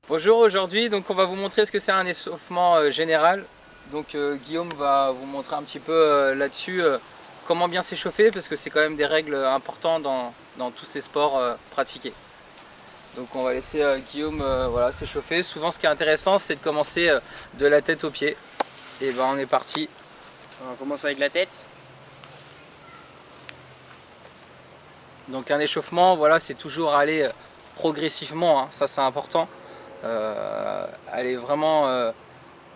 Bonjour, aujourd'hui donc on va vous montrer ce que c'est un échauffement général. Donc Guillaume va vous montrer un petit peu là-dessus comment bien s'échauffer, parce que c'est quand même des règles importantes dans tous ces sports pratiqués. Donc on va laisser Guillaume voilà, s'échauffer. Souvent ce qui est intéressant, c'est de commencer de la tête aux pieds. Et ben on est parti. On commence avec la tête. Donc un échauffement, voilà, c'est toujours aller progressivement, hein, ça c'est important. Aller vraiment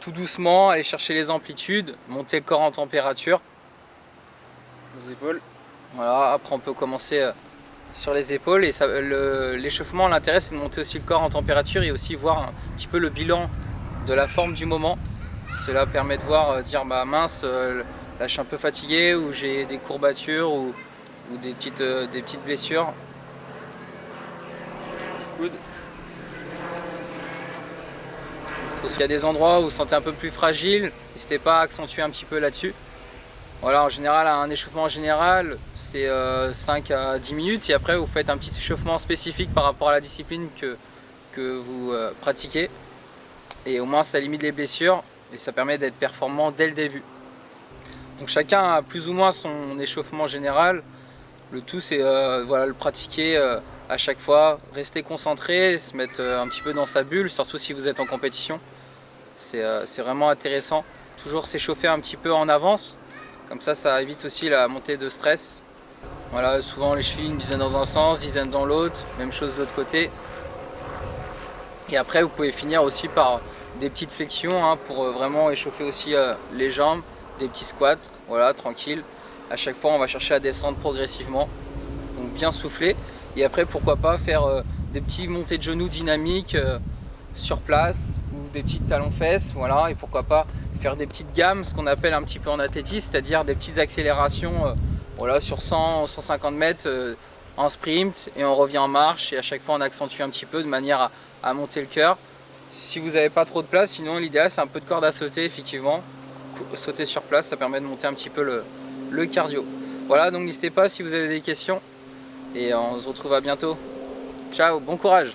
tout doucement, aller chercher les amplitudes, monter le corps en température. Les épaules. Voilà, après on peut commencer sur les épaules, et l'échauffement, l'intérêt c'est de monter aussi le corps en température et aussi voir un petit peu le bilan de la forme du moment. Cela permet de voir, dire bah mince, là je suis un peu fatigué, ou j'ai des courbatures ou des petites blessures. Coude. S'il y a des endroits où vous sentez un peu plus fragile, n'hésitez pas à accentuer un petit peu là-dessus. Voilà, en général, un échauffement général, c'est 5 à 10 minutes, et après vous faites un petit échauffement spécifique par rapport à la discipline que vous pratiquez. Et au moins ça limite les blessures et ça permet d'être performant dès le début. Donc chacun a plus ou moins son échauffement général. Le tout c'est voilà, le pratiquer à chaque fois, rester concentré, se mettre un petit peu dans sa bulle, surtout si vous êtes en compétition. C'est vraiment intéressant. Toujours s'échauffer un petit peu en avance, comme ça évite aussi la montée de stress. Voilà, souvent les chevilles, une dizaine dans un sens, dizaine dans l'autre, même chose de l'autre côté. Et après vous pouvez finir aussi par des petites flexions hein, pour vraiment échauffer aussi les jambes, des petits squats, voilà, tranquille. À chaque fois on va chercher à descendre progressivement, donc bien souffler. Et après pourquoi pas faire des petits montées de genoux dynamiques sur place, ou des petites talons-fesses, voilà. Et pourquoi pas faire des petites gammes, ce qu'on appelle un petit peu en athlétisme, c'est-à-dire des petites accélérations voilà, sur 100, 150 mètres en sprint, et on revient en marche, et à chaque fois on accentue un petit peu de manière à monter le cœur. Si vous n'avez pas trop de place, sinon l'idéal c'est un peu de corde à sauter, effectivement. Sauter sur place, ça permet de monter un petit peu le cardio. Voilà, donc n'hésitez pas si vous avez des questions, et on se retrouve à bientôt. Ciao, bon courage!